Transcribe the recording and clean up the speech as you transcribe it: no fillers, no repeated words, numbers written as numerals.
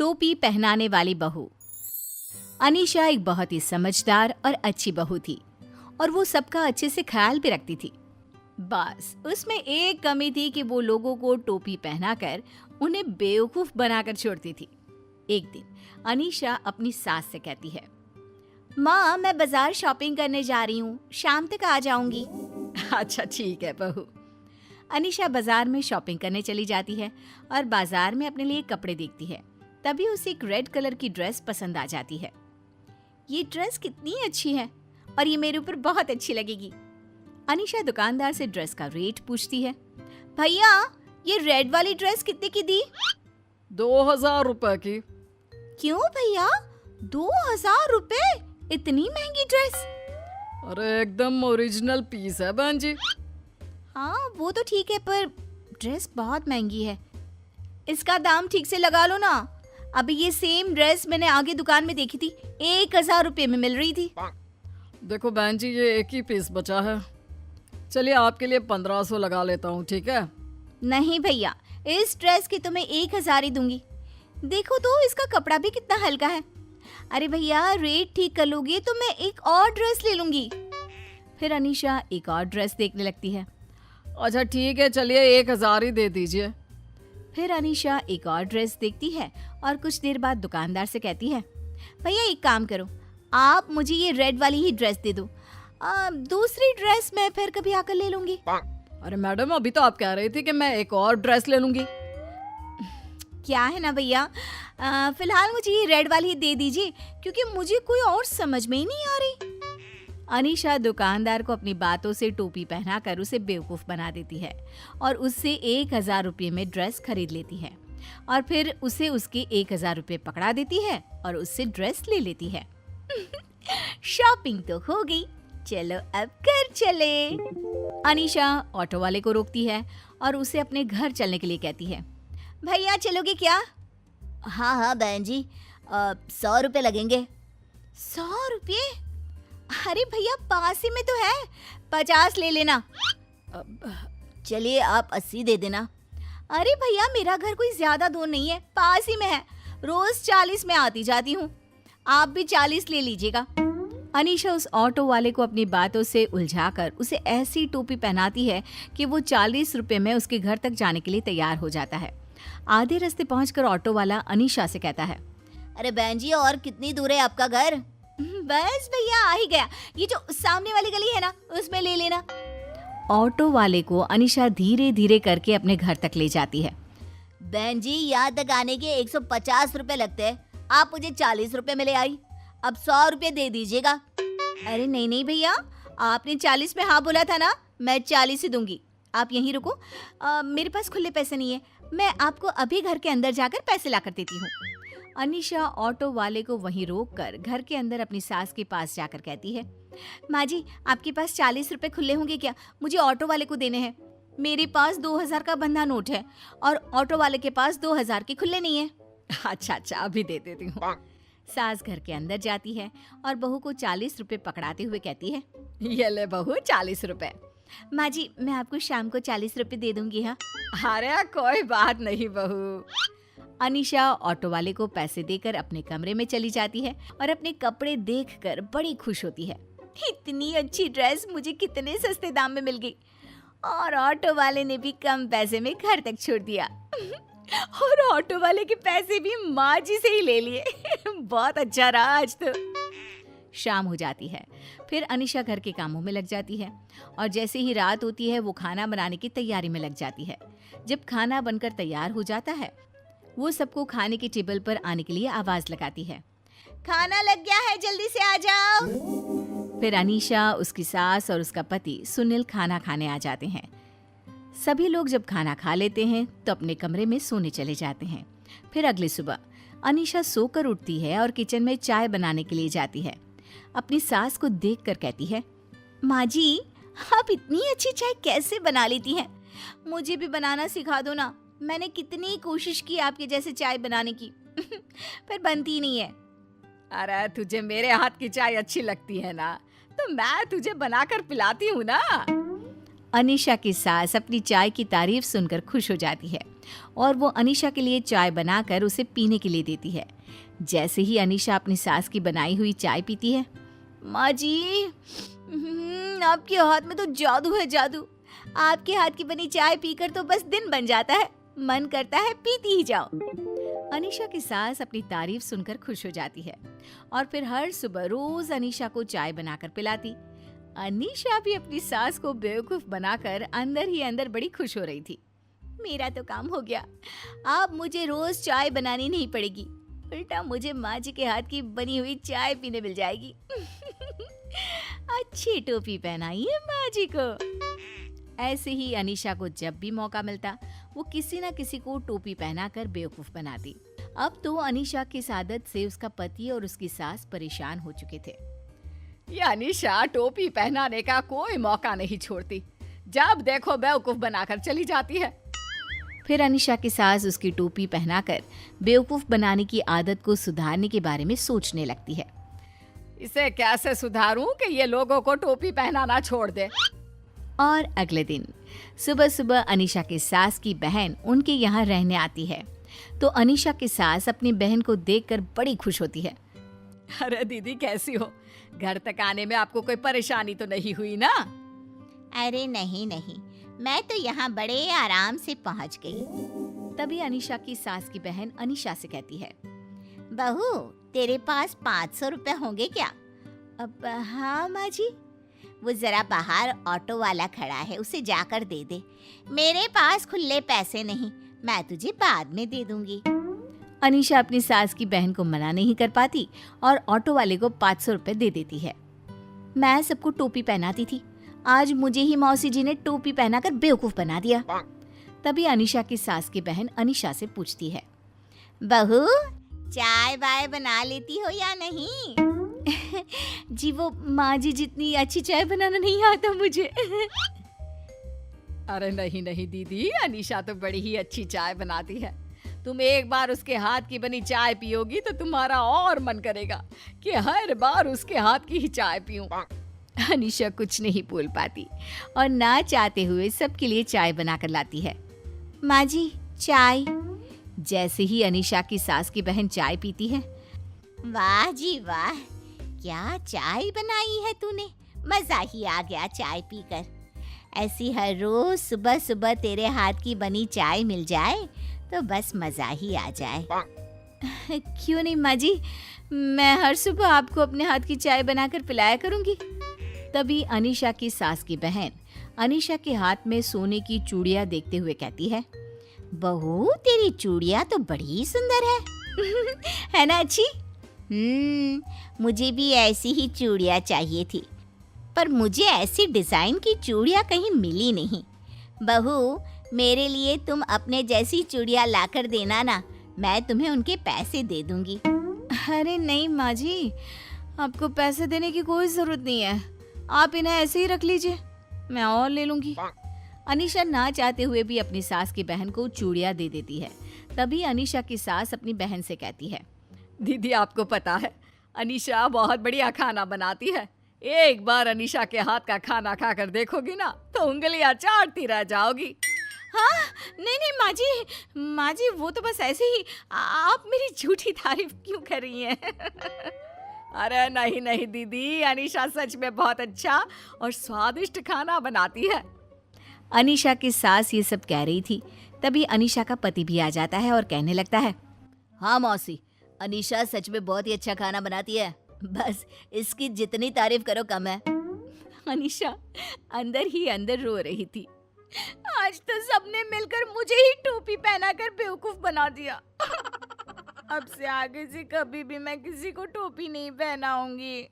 टोपी पहनाने वाली बहू। अनीशा एक बहुत ही समझदार और अच्छी बहू थी और वो सबका अच्छे से ख्याल भी रखती थी। बस उसमें एक कमी थी कि वो लोगों को टोपी पहनाकर उन्हें बेवकूफ बनाकर छोड़ती थी। एक दिन अनीशा अपनी सास से कहती है, माँ मैं बाजार शॉपिंग करने जा रही हूँ, शाम तक आ जाऊंगी। अच्छा ठीक है बहू। अनीशा बाजार में शॉपिंग करने चली जाती है और बाजार में अपने लिए कपड़े देखती है। तभी उसे एक रेड कलर की ड्रेस पसंद आ जाती है। ये ड्रेस कितनी अच्छी है और ये मेरे ऊपर बहुत अच्छी लगेगी। अनीशा दुकानदार से ड्रेस का रेट पूछती है। भैया ये रेड वाली ड्रेस कितने की दी? 2000 रुपए की। क्यों भैया 2000 रुपए? इतनी महंगी ड्रेस? अरे एकदम ओरिजिनल पीस है बहन जी। हाँ वो तो ठीक है पर ड्रेस बहुत महंगी है, इसका दाम ठीक से लगा लो ना। अभी ये सेम ड्रेस मैंने आगे दुकान में देखी थी, 1000 रुपए में मिल रही थी। देखो बहन जी ये एक ही पीस बचा है, चलिए आपके लिए 1500 लगा लेता हूँ, ठीक है? नहीं भैया इस ड्रेस की तो मैं 1000 ही दूंगी। देखो तो इसका कपड़ा भी कितना हल्का है। अरे भैया रेट ठीक कर लोगे तो मैं एक और ड्रेस ले लूंगी। फिर अनीशा एक और ड्रेस देखने लगती है। अच्छा ठीक है चलिए 1000 ही दे दीजिए। फिर अनीशा एक और ड्रेस देखती है और कुछ देर बाद दुकानदार से कहती है, भैया एक काम करो, आप मुझे ये रेड वाली ही ड्रेस दे दो, दूसरी ड्रेस मैं फिर कभी आकर ले लूंगी। अरे मैडम अभी तो आप कह रही थी कि मैं एक और ड्रेस ले लूंगी। क्या है ना भैया, फिलहाल मुझे ये रेड वाली ही दे दीजिए क्योंकि मुझे कोई और समझ में ही नहीं आ रही। अनीशा दुकानदार को अपनी बातों से टोपी पहनाकर उसे बेवकूफ बना देती है और उससे 1000 रुपये में ड्रेस खरीद लेती है और फिर उसे उसके 1000 रुपये पकड़ा देती है और उससे ड्रेस ले लेती है। शॉपिंग तो हो गई, चलो अब घर चले। अनीशा ऑटो वाले को रोकती है और उसे अपने घर चलने के लिए कहती है। भैया चलोगे क्या? हाँ हाँ बहन जी, 100 रुपए लगेंगे। 100 रुपये? अरे भैया पास ही में तो है, 50 ले लेना। चलिए आप 80 दे देना। अरे भैया मेरा घर कोई ज्यादा दूर नहीं है, पास ही में है, रोज 40 में आती जाती हूँ, आप भी 40 ले लीजिएगा। अनीशा उस ऑटो वाले को अपनी बातों से उलझाकर उसे ऐसी टोपी पहनाती है कि वो 40 रुपए में उसके घर तक जाने के लिए तैयार हो जाता है। आधे रास्ते पहुंचकर ऑटो वाला अनीशा से कहता है, अरे बहन जी और कितनी दूर है आपका घर? बस भैया आ ही गया, ये जो सामने वाली गली है ना उसमें ले लेना। ऑटो वाले को अनीशा धीरे धीरे करके अपने घर तक ले जाती है। बहन जी यहाँ तक आने के 150 रुपए लगते हैं, आप मुझे 40 रुपए में ले आई, अब 100 रुपए दे दीजिएगा। अरे नहीं नहीं भैया, आपने 40 में हाँ बोला था ना, मैं 40 ही दूंगी, आप यहीं रुको, मेरे पास खुले पैसे नहीं है, मैं आपको अभी घर के अंदर जाकर पैसे ला कर देती हूँ। अनीशा ऑटो वाले को वहीं रोककर घर के अंदर अपनी सास के पास जाकर कहती है, माँ जी आपके पास 40 रुपए खुले होंगे क्या? मुझे ऑटो वाले को देने हैं, मेरे पास 2000 का बंधा नोट है और ऑटो वाले के पास 2000 के खुले नहीं है। अच्छा अच्छा अभी दे देती हूँ। सास घर के अंदर जाती है और बहू को 40 रुपए पकड़ाते हुए कहती है, ये ले बहू 40 रुपए। माँ जी मैं आपको शाम को 40 रुपए दे दूंगी। हाँ अरे कोई बात नहीं बहू। अनीशा ऑटो वाले को पैसे देकर अपने कमरे में चली जाती है और अपने कपड़े देखकर बड़ी खुश होती है। इतनी अच्छी ड्रेस मुझे कितने सस्ते दाम में मिल गई और ऑटो वाले ने भी कम पैसे में घर तक छोड़ दिया और ऑटो वाले के पैसे भी माँ जी से ही ले लिए। बहुत अच्छा रहा आज तो। शाम हो जाती है, फिर अनीशा घर के कामों में लग जाती है और जैसे ही रात होती है वो खाना बनाने की तैयारी में लग जाती है। जब खाना बनकर तैयार हो जाता है वो सबको खाने की टेबल पर आने के लिए आवाज लगाती है, खाना लग गया है जल्दी से आ जाओ। फिर अनीशा, उसकी सास और उसका पति सुनील खाना खाने आ जाते हैं। सभी लोग जब खाना खा लेते हैं तो अपने कमरे में सोने चले जाते हैं। फिर अगली सुबह अनीशा सोकर उठती है और किचन में चाय बनाने के लिए जाती है। अपनी सास को देखकर कहती है, माँ जी आप इतनी अच्छी चाय कैसे बना लेती हैं? मुझे भी बनाना सिखा दो ना, मैंने कितनी कोशिश की आपके जैसे चाय बनाने की पर बनती नहीं है। अरे तुझे मेरे हाथ की चाय अच्छी लगती है ना, तो मैं तुझे बनाकर पिलाती हूँ ना। अनीशा की सास अपनी चाय की तारीफ सुनकर खुश हो जाती है और वो अनीशा के लिए चाय बनाकर उसे पीने के लिए देती है। जैसे ही अनीशा अपनी सास की बनाई हुई चाय पीती है, माँ जी, आपके हाथ में तो जादू है, जादू। आपके हाथ की बनी चाय पीकर तो बस दिन बन जाता है, मन करता है पीती ही जाओ। अनीशा की सास अपनी तारीफ सुनकर खुश हो जाती है और फिर हर सुबह रोज अनीशा को चाय बनाकर पिलाती। अनीशा भी अपनी सास को बेवकूफ बनाकर अंदर ही अंदर बड़ी खुश हो रही थी। मेरा तो काम हो गया, अब मुझे रोज चाय बनानी नहीं पड़ेगी, उल्टा मुझे माँ जी के हाथ की बनी हुई चाय पीने मिल जाएगी। अच्छी टोपी पहनाइए माँ जी को। ऐसे ही अनीशा को जब भी मौका मिलता वो किसी न किसी को टोपी पहनाकर बेवकूफ बनाती। अब तो अनीशा की इस आदत से उसका पति और उसकी सास परेशान हो चुके थे। ये अनीशा टोपी पहनाने का कोई मौका नहीं छोड़ती, जब देखो बेवकूफ बनाकर चली जाती है। फिर अनीशा की सास उसकी टोपी पहनाकर बेवकूफ बनाने की आदत को सुधारने के बारे में सोचने लगती है। इसे कैसे सुधारूं कि ये लोगों को टोपी पहनाना छोड़ दे। और अगले दिन सुबह सुबह अनीशा की सास की बहन उनके यहाँ रहने आती है तो अनीशा की सास अपनी बहन को देखकर बड़ी खुश होती है। अरे दीदी कैसी हो, घर तक आने में आपको कोई परेशानी तो नहीं हुई ना? अरे नहीं नहीं, मैं तो यहाँ बड़े आराम से पहुँच गई। तभी अनीशा की सास की बहन अनीशा से कहती है, बहू, तेरे पास 500 रुपए होंगे क्या? अब हाँ माँ जी। वो जरा बाहर ऑटो वाला खड़ा है, उसे जाकर दे दे। मेरे पास खुले पैसे नहीं, मैं तुझे बाद में दे दूंगी। अनीशा अपनी सास की बहन को मना नहीं कर पाती और ऑटो वाले को 500 रुपए दे देती है। मैं सबको टोपी पहनाती थी, आज मुझे ही मौसी जी ने टोपी पहनाकर बेवकूफ बना दिया। तभी अनीशा की सास की बहन अनीशा से पूछती है, बहू, चाय वाय बना लेती हो या नहीं? जी वो माँ जी जितनी अच्छी चाय बनाना नहीं आता मुझे। अरे नहीं नहीं दीदी, अनीशा तो बड़ी ही अच्छी चाय बनाती है। तुम एक बार उसके हाथ की बनी चाय पियोगी तो तुम्हारा और मन करेगा कि हर बार उसके हाथ की ही चाय पीऊं। अनीशा कुछ नहीं बोल पाती और ना चाहते हुए सबके लिए चाय बनाकर लाती है। माँ जी, चाय। जैसे ही अनीशा की सास की बहन चाय पीती है, वाह जी वाह, क्या चाय बनाई है तूने, मजा ही आ गया चाय पीकर। ऐसी हर रोज सुबह सुबह तेरे हाथ की बनी चाय मिल जाए तो बस मजा ही आ जाए। क्यों नहीं माँ जी, मैं हर सुबह आपको अपने हाथ की चाय बनाकर पिलाया करूंगी। तभी अनीशा की सास की बहन अनीशा के हाथ में सोने की चूड़ियां देखते हुए कहती है, बहू, तेरी चूड़ियां तो बड़ी सुंदर है। है ना अच्छी? मुझे भी ऐसी ही चूड़ियां चाहिए थी, पर मुझे ऐसी डिजाइन की चूड़ियां कहीं मिली नहीं। बहू, मेरे लिए तुम अपने जैसी चूड़ियां लाकर देना ना, मैं तुम्हें उनके पैसे दे दूंगी। अरे नहीं माँ जी, आपको पैसे देने की कोई जरूरत नहीं है, आप इन्हें ऐसे ही रख लीजिए, मैं और ले लूंगी। अनीशा ना चाहते हुए भी अपनी सास की बहन को चूड़ियां दे देती है। तभी अनीशा की सास अपनी बहन से कहती है, दीदी आपको पता है अनीशा बहुत बढ़िया खाना बनाती है। एक बार अनीशा के हाथ का खाना खाकर देखोगी ना तो उंगलियां चाटती रह जाओगी। हाँ, नहीं माँ जी वो तो बस ऐसे ही, आप मेरी झूठी तारीफ क्यों कर रही हैं? अरे नहीं नहीं दीदी, अनीशा सच में बहुत अच्छा और स्वादिष्ट खाना बनाती है। अनीशा की सास ये सब कह रही थी, तभी अनीशा का पति भी आ जाता है और कहने लगता है, हाँ मौसी, अनीशा सच में बहुत ही अच्छा खाना बनाती है, बस इसकी जितनी तारीफ करो कम है। अनीशा अंदर ही अंदर रो रही थी। आज तो सबने मिलकर मुझे ही टोपी पहनाकर बेवकूफ बना दिया। अब से आगे से कभी भी मैं किसी को टोपी नहीं पहनाऊंगी।